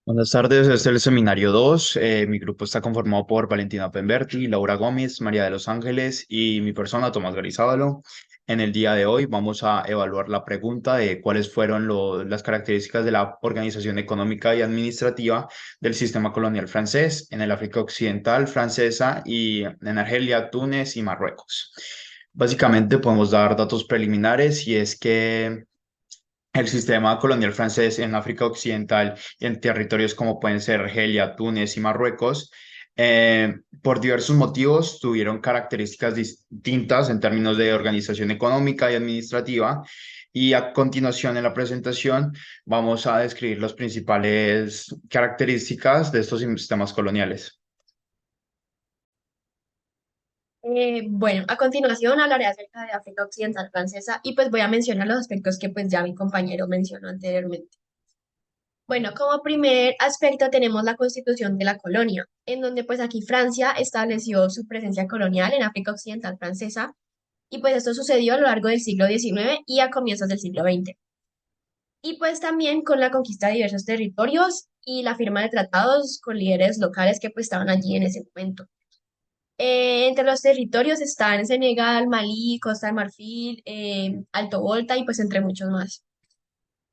Buenas tardes, este es el seminario 2. Mi grupo está conformado por Valentina Pemberti, Laura Gómez, María de los Ángeles y mi persona, Tomás Garizábalo. En el día de hoy vamos a evaluar la pregunta de cuáles fueron las características de la organización económica y administrativa del sistema colonial francés en el África Occidental francesa y en Argelia, Túnez y Marruecos. Básicamente podemos dar datos preliminares y es que el sistema colonial francés en África Occidental y en territorios como pueden ser Argelia, Túnez y Marruecos, por diversos motivos tuvieron características distintas en términos de organización económica y administrativa. Y a continuación en la presentación vamos a describir las principales características de estos sistemas coloniales. Bueno, a continuación hablaré acerca de África Occidental Francesa y pues voy a mencionar los aspectos que pues ya mi compañero mencionó anteriormente. Bueno, como primer aspecto tenemos la constitución de la colonia, en donde pues aquí Francia estableció su presencia colonial en África Occidental Francesa y pues esto sucedió a lo largo del siglo XIX y a comienzos del siglo XX. Y pues también con la conquista de diversos territorios y la firma de tratados con líderes locales que pues estaban allí en ese momento. Entre los territorios están Senegal, Malí, Costa de Marfil, Alto Volta y pues entre muchos más.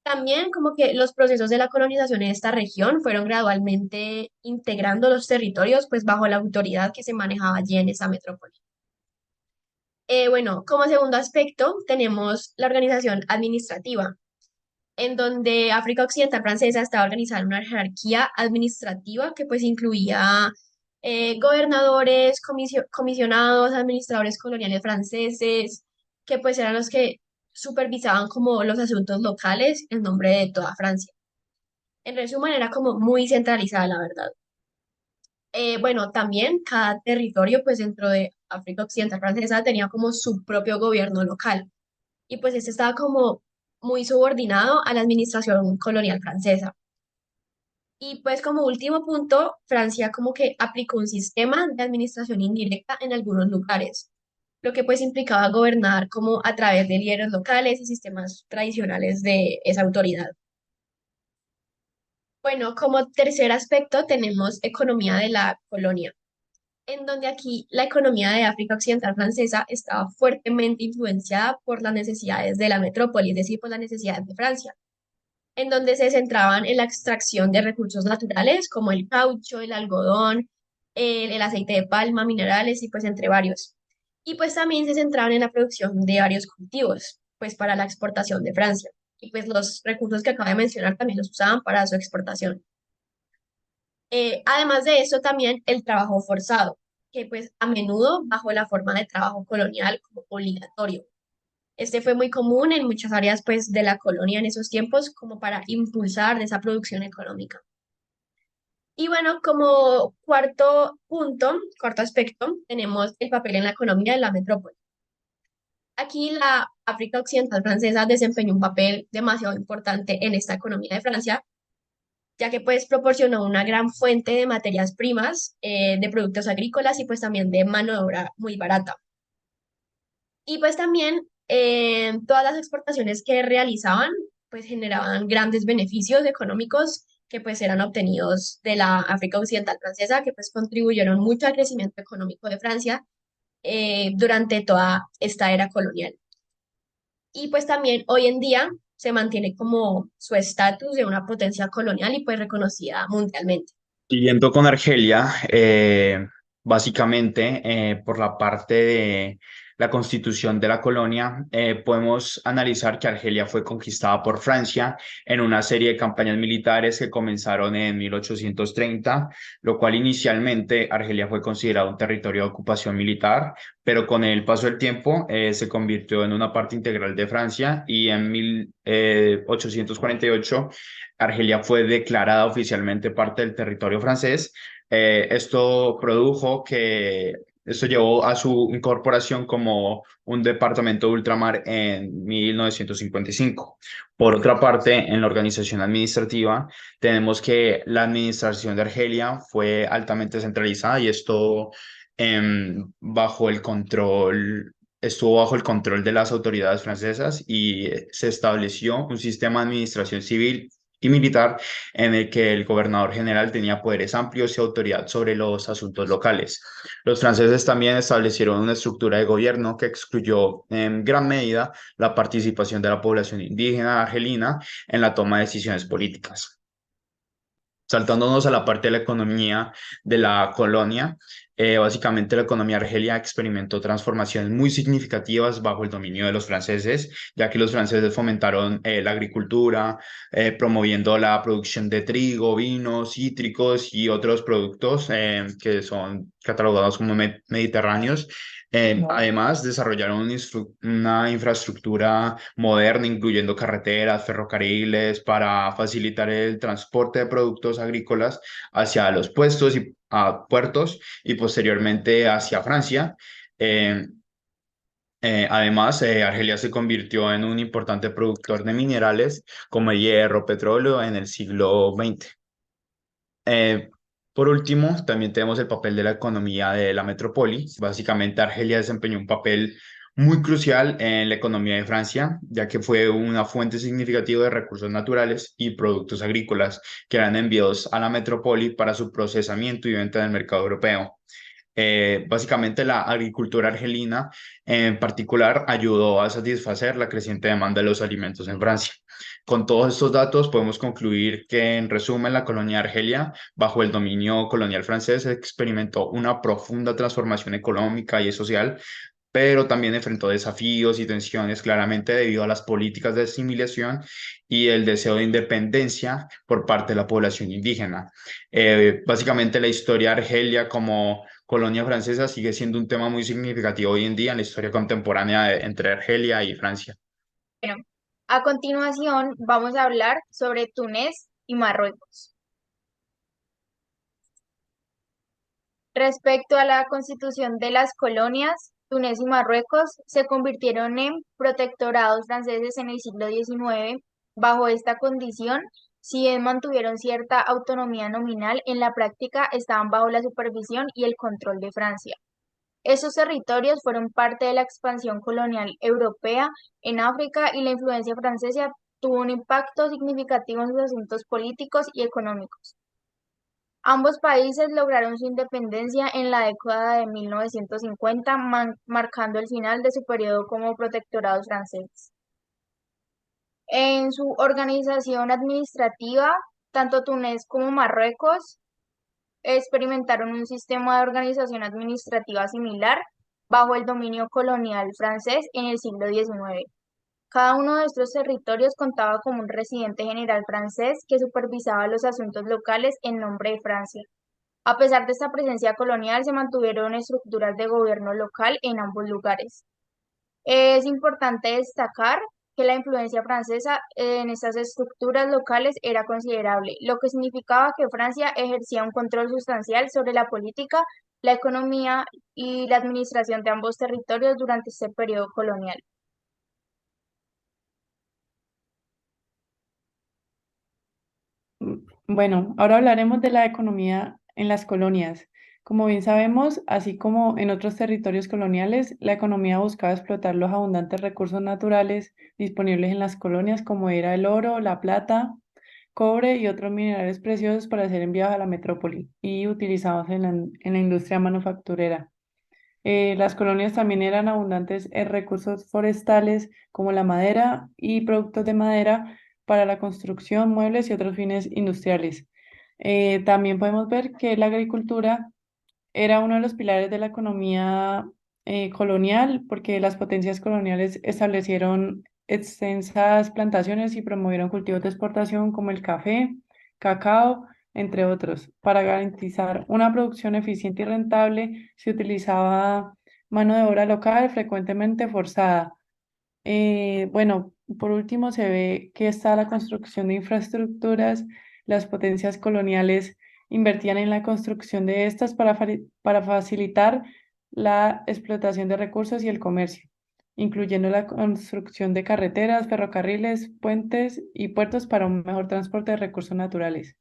También como que los procesos de la colonización en esta región fueron gradualmente integrando los territorios pues bajo la autoridad que se manejaba allí en esa metrópoli. Bueno, como segundo aspecto tenemos la organización administrativa, en donde África Occidental Francesa estaba organizada en una jerarquía administrativa que pues incluía gobernadores, comisionados, administradores coloniales franceses, que pues eran los que supervisaban como los asuntos locales en nombre de toda Francia. En resumen, era como muy centralizada, la verdad. Bueno, también cada territorio pues dentro de África Occidental Francesa tenía como su propio gobierno local y pues este estaba como muy subordinado a la administración colonial francesa. Y pues como último punto, Francia como que aplicó un sistema de administración indirecta en algunos lugares, lo que pues implicaba gobernar como a través de líderes locales y sistemas tradicionales de esa autoridad. Bueno, como tercer aspecto tenemos economía de la colonia, en donde aquí la economía de África Occidental Francesa estaba fuertemente influenciada por las necesidades de la metrópoli, es decir, por las necesidades de Francia, en donde se centraban en la extracción de recursos naturales como el caucho, el algodón, el aceite de palma, minerales y pues entre varios. Y pues también se centraban en la producción de varios cultivos, pues para la exportación de Francia. Y pues los recursos que acabo de mencionar también los usaban para su exportación. Además de eso, también el trabajo forzado, que pues a menudo bajo la forma de trabajo colonial como obligatorio. Este fue muy común en muchas áreas pues de la colonia en esos tiempos como para impulsar esa producción económica. Y bueno, como cuarto punto, cuarto aspecto, tenemos el papel en la economía de la metrópoli. Aquí la África Occidental Francesa desempeñó un papel demasiado importante en esta economía de Francia, ya que pues proporcionó una gran fuente de materias primas, de productos agrícolas y pues también de mano de obra muy barata. Y pues también todas las exportaciones que realizaban pues generaban grandes beneficios económicos que pues eran obtenidos de la África Occidental Francesa, que pues contribuyeron mucho al crecimiento económico de Francia durante toda esta era colonial. Y pues también hoy en día se mantiene como su estatus de una potencia colonial y pues reconocida mundialmente. Siguiendo con Argelia, básicamente por la parte de la constitución de la colonia, podemos analizar que Argelia fue conquistada por Francia en una serie de campañas militares que comenzaron en 1830, lo cual inicialmente Argelia fue considerado un territorio de ocupación militar, pero con el paso del tiempo se convirtió en una parte integral de Francia y en 1848 Argelia fue declarada oficialmente parte del territorio francés. Esto llevó a su incorporación como un departamento de ultramar en 1955. Por otra parte, en la organización administrativa, tenemos que la administración de Argelia fue altamente centralizada y bajo el control estuvo bajo el control de las autoridades francesas y se estableció un sistema de administración civil y militar, en el que el gobernador general tenía poderes amplios y autoridad sobre los asuntos locales. Los franceses también establecieron una estructura de gobierno que excluyó en gran medida la participación de la población indígena argelina en la toma de decisiones políticas. Saltándonos a la parte de la economía de la colonia, básicamente la economía argelia experimentó transformaciones muy significativas bajo el dominio de los franceses, ya que los franceses fomentaron la agricultura, promoviendo la producción de trigo, vinos, cítricos y otros productos que son catalogados como mediterráneos. Además, desarrollaron una infraestructura moderna, incluyendo carreteras, ferrocarriles, para facilitar el transporte de productos agrícolas hacia los puestos y a puertos y posteriormente hacia Francia. Eh, Además, Argelia se convirtió en un importante productor de minerales como el hierro, petróleo en el siglo XX. Eh, por último, también tenemos el papel de la economía de la metrópoli. Básicamente, Argelia desempeñó un papel muy crucial en la economía de Francia, ya que fue una fuente significativa de recursos naturales y productos agrícolas que eran enviados a la metrópoli para su procesamiento y venta en el mercado europeo. Básicamente la agricultura argelina en particular ayudó a satisfacer la creciente demanda de los alimentos en Francia. Con todos estos datos podemos concluir que en resumen la colonia de Argelia bajo el dominio colonial francés experimentó una profunda transformación económica y social, pero también enfrentó desafíos y tensiones claramente debido a las políticas de asimilación y el deseo de independencia por parte de la población indígena. Básicamente la historia de Argelia como colonia francesa sigue siendo un tema muy significativo hoy en día en la historia contemporánea entre Argelia y Francia. Bueno, a continuación vamos a hablar sobre Túnez y Marruecos. Respecto a la constitución de las colonias, Túnez y Marruecos se convirtieron en protectorados franceses en el siglo XIX. Bajo esta condición, si bien mantuvieron cierta autonomía nominal, en la práctica estaban bajo la supervisión y el control de Francia. Esos territorios fueron parte de la expansión colonial europea en África y la influencia francesa tuvo un impacto significativo en sus asuntos políticos y económicos. Ambos países lograron su independencia en la década de 1950, marcando el final de su periodo como protectorados franceses. En su organización administrativa, tanto Túnez como Marruecos experimentaron un sistema de organización administrativa similar bajo el dominio colonial francés en el siglo XIX. Cada uno de estos territorios contaba con un residente general francés que supervisaba los asuntos locales en nombre de Francia. A pesar de esta presencia colonial, se mantuvieron estructuras de gobierno local en ambos lugares. Es importante destacar que la influencia francesa en estas estructuras locales era considerable, lo que significaba que Francia ejercía un control sustancial sobre la política, la economía y la administración de ambos territorios durante este periodo colonial. Bueno, ahora hablaremos de la economía en las colonias. Como bien sabemos, así como en otros territorios coloniales, la economía buscaba explotar los abundantes recursos naturales disponibles en las colonias, como era el oro, la plata, cobre y otros minerales preciosos para ser enviados a la metrópoli y utilizados en la industria manufacturera. Las colonias también eran abundantes en recursos forestales como la madera y productos de madera para la construcción, muebles y otros fines industriales. También podemos ver que la agricultura era uno de los pilares de la economía colonial porque las potencias coloniales establecieron extensas plantaciones y promovieron cultivos de exportación como el café, cacao, entre otros. Para garantizar una producción eficiente y rentable, se utilizaba mano de obra local, frecuentemente forzada. Bueno, por último, se ve que está la construcción de infraestructuras. Las potencias coloniales invertían en la construcción de estas para facilitar la explotación de recursos y el comercio, incluyendo la construcción de carreteras, ferrocarriles, puentes y puertos para un mejor transporte de recursos naturales.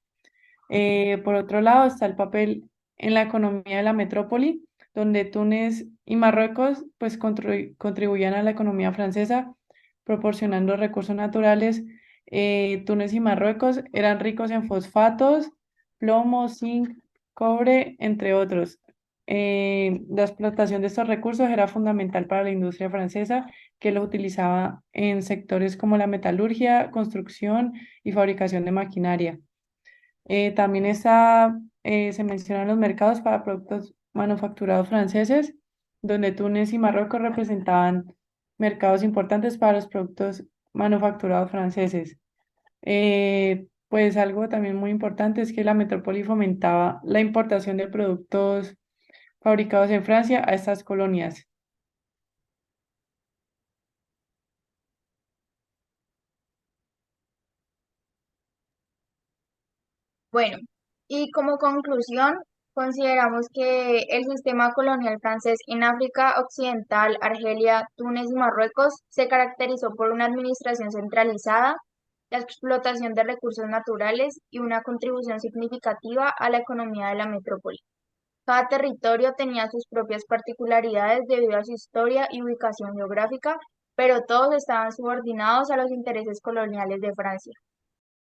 Por otro lado, está el papel en la economía de la metrópoli, donde Túnez y Marruecos pues, contribuían a la economía francesa, proporcionando recursos naturales Túnez y Marruecos eran ricos en fosfatos, plomo, zinc, cobre, entre otros. La explotación de estos recursos era fundamental para la industria francesa, que los utilizaba en sectores como la metalurgia, construcción y fabricación de maquinaria. También se mencionan los mercados para productos manufacturados franceses, donde Túnez y Marruecos representaban mercados importantes para los productos manufacturados franceses. Pues algo también muy importante es que la metrópoli fomentaba la importación de productos fabricados en Francia a estas colonias. Bueno, y como conclusión, consideramos que el sistema colonial francés en África Occidental, Argelia, Túnez y Marruecos se caracterizó por una administración centralizada, la explotación de recursos naturales y una contribución significativa a la economía de la metrópoli. Cada territorio tenía sus propias particularidades debido a su historia y ubicación geográfica, pero todos estaban subordinados a los intereses coloniales de Francia.